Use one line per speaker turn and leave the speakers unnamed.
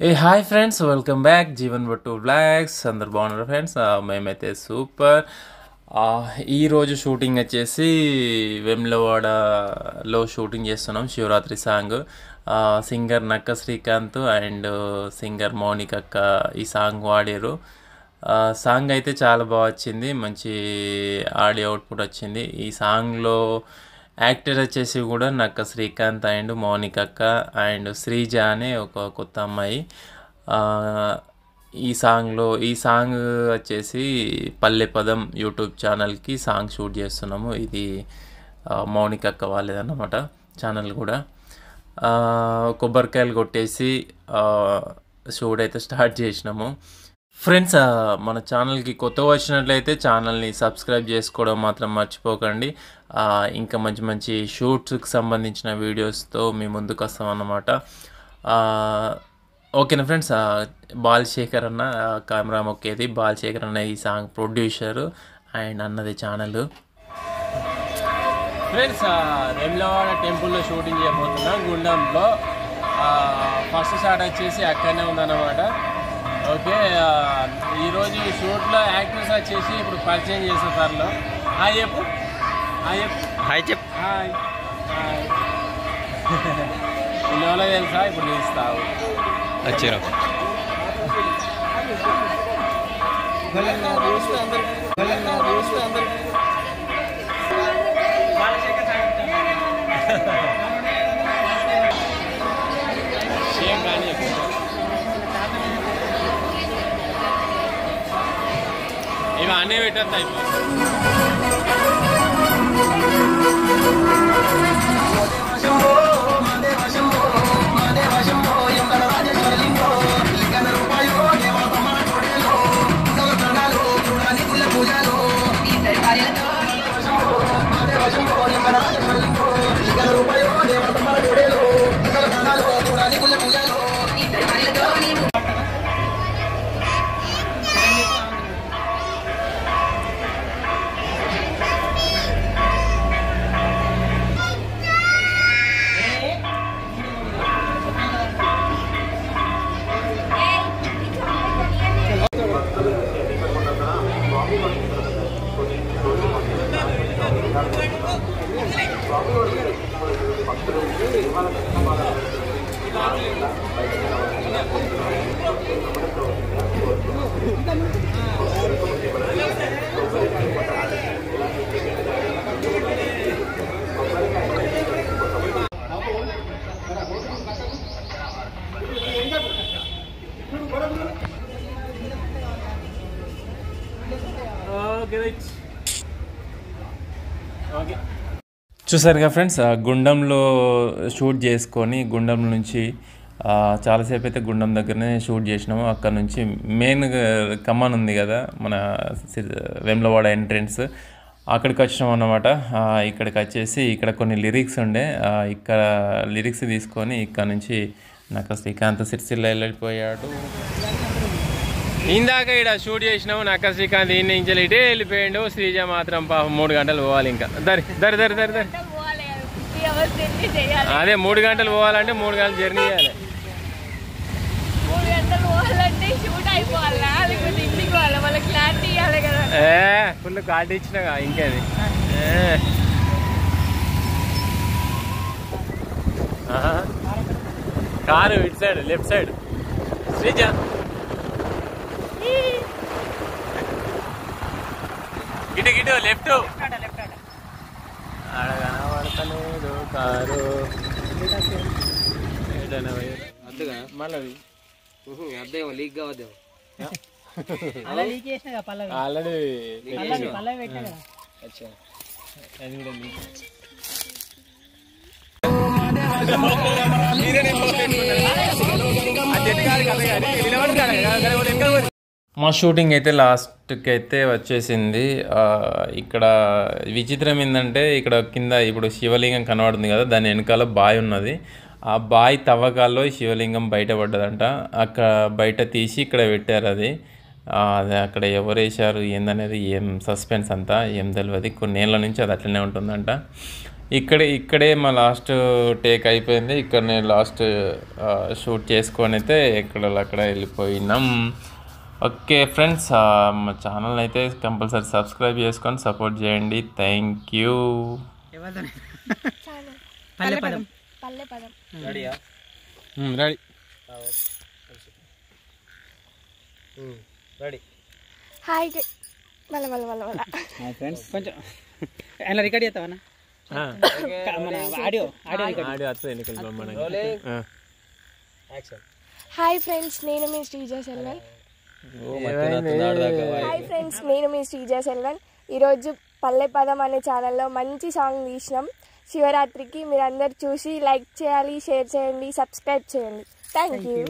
ఏ hi friends, welcome back Jeevan Battu blogs. అందరు బాగున్నారు friends. మేమైతే సూపర్. ఈరోజు షూటింగ్ వచ్చేసి వేములవాడలో షూటింగ్ చేస్తున్నాం. శివరాత్రి సాంగ్ సింగర్ నక్క శ్రీకాంత్ అండ్ సింగర్ మౌనిక అక్క ఈ సాంగ్ వాడారు. సాంగ్ అయితే చాలా బాగా వచ్చింది, మంచి ఆడియో అవుట్పుట్ వచ్చింది. ఈ సాంగ్లో యాక్టర్ వచ్చేసి కూడా నక్క శ్రీకాంత్ అండ్ మౌనిక అక్క అండ్ శ్రీజ అనే ఒక కొత్త అమ్మాయి. ఈ సాంగ్ వచ్చేసి పల్లె పదం యూట్యూబ్ ఛానల్కి సాంగ్ షూట్ చేస్తున్నాము. ఇది మౌనిక అక్క వాళ్ళదన్నమాట ఛానల్ కూడా. కొబ్బరికాయలు కొట్టేసి షూట్ అయితే స్టార్ట్ చేసినాము. ఫ్రెండ్స్, మన ఛానల్కి కొత్తగా వచ్చినట్లయితే ఛానల్ని సబ్స్క్రైబ్ చేసుకోవడం మాత్రం మర్చిపోకండి. ఇంకా మంచి మంచి షూట్స్కి సంబంధించిన వీడియోస్తో మీ ముందుకు వస్తామన్నమాట. ఓకేనా ఫ్రెండ్స్. బాలశేఖర్ అన్న కెమెరా మొక్కేది. బాలశేఖర్ అన్న ఈ సాంగ్ ప్రొడ్యూసరు అండ్ అన్నది ఛానల్. ఫ్రెండ్స్, వేములవాడ టెంపుల్లో షూటింగ్ చేయబోతున్నాం గుండంలో. ఫస్ట్ షాట్ వచ్చేసి అక్కడనే ఉందన్నమాట. ఓకే, ఈరోజు ఈ షూట్లో యాక్టర్స్ వచ్చేసి ఇప్పుడు పరిచయం చేసే సార్లో హాయ్ చెప్పు. హాయ్ చెప్పు. హాయ్ ఎవరో తెలుసా, ఇప్పుడు తీస్తావు వచ్చారు. సేమ్ కానీ ఇవి అన్నీ పెట్టద్దు అయిపోతుంది. చూసారుగా ఫ్రెండ్స్, గుండంలో షూట్ చేసుకొని గుండం నుంచి చాలాసేపు అయితే గుండం దగ్గరనే షూట్ చేసినాము. అక్కడ నుంచి మెయిన్ కమాన్ ఉంది కదా మన వేములవాడ ఎంట్రెన్స్, అక్కడికి వచ్చినాం అన్నమాట. ఇక్కడికి వచ్చేసి ఇక్కడ కొన్ని లిరిక్స్ ఉండే, ఇక్కడ లిరిక్స్ తీసుకొని ఇక్కడ నుంచి నాకు శ్రీకాంత్ సిరిసిల్ల వెళ్ళిపోయాడు. ఇందాక ఇక్కడ షూట్ చేసినాము. నక్క శ్రీకాంత్ ఈ నుంచి ఇటే వెళ్ళిపోయాడు. శ్రీజ మాత్రం పాపం 3 గంటలు పోవాలి. ఇంకా దరి అదే 3 గంటలు పోవాలంటే 3 గంటలు జర్నీ చేయాలి. ఫుల్ కార్డు ఇచ్చినాగా ఇంకేది. కారు ఇటు సైడ్ లెఫ్ట్ సైడ్. శ్రీజ గిటు లెఫ్ట్. ఆడగనబడతలేదు కారు. మళ్ళీ
లీక్ కావద్దేమో.
ఆల్రెడీ మా షూటింగ్ అయితే లాస్ట్కి అయితే వచ్చేసింది. ఇక్కడ విచిత్రం ఏంటంటే, ఇక్కడ కింద ఇప్పుడు శివలింగం కనబడుతుంది కదా, దాని వెనకాల బావి ఉన్నది. ఆ బావి తవ్వకాల్లో శివలింగం బయటపడ్డదంట. అక్కడ బయట తీసి ఇక్కడ పెట్టారు. అది అక్కడ ఎవరు వేశారు ఏందనేది ఏం సస్పెన్స్ అంతా ఏం తెలియదు. కొన్నేళ్ళ నుంచి అది అట్లనే ఉంటుందంట. ఇక్కడే మా లాస్ట్ టేక్ అయిపోయింది. ఇక్కడనే లాస్ట్ షూట్ చేసుకొని అయితే అక్కడ వెళ్ళిపోయినాం. ఓకే ఫ్రెండ్స్, మా ఛానల్ అయితే కంపల్సరీ సబ్స్క్రైబ్ చేసుకొని సపోర్ట్ చేయండి. Thank you.
రెడీయా?
రెడీ.
రెడీ.
హాయ్
ఫ్రెండ్స్, కొంచెం ఆయన రికార్డ్ చేస్తావా?
హాయ్ ఫ్రెండ్స్, నేను మీ శ్రీజా సెల్వన్. ఈరోజు పల్లె పదం అనే ఛానల్లో మంచి సాంగ్ తీసినాం. శివరాత్రికి మీరందరూ చూసి లైక్ చేయాలి, షేర్ చేయండి, సబ్స్క్రైబ్ చేయండి. Thank you.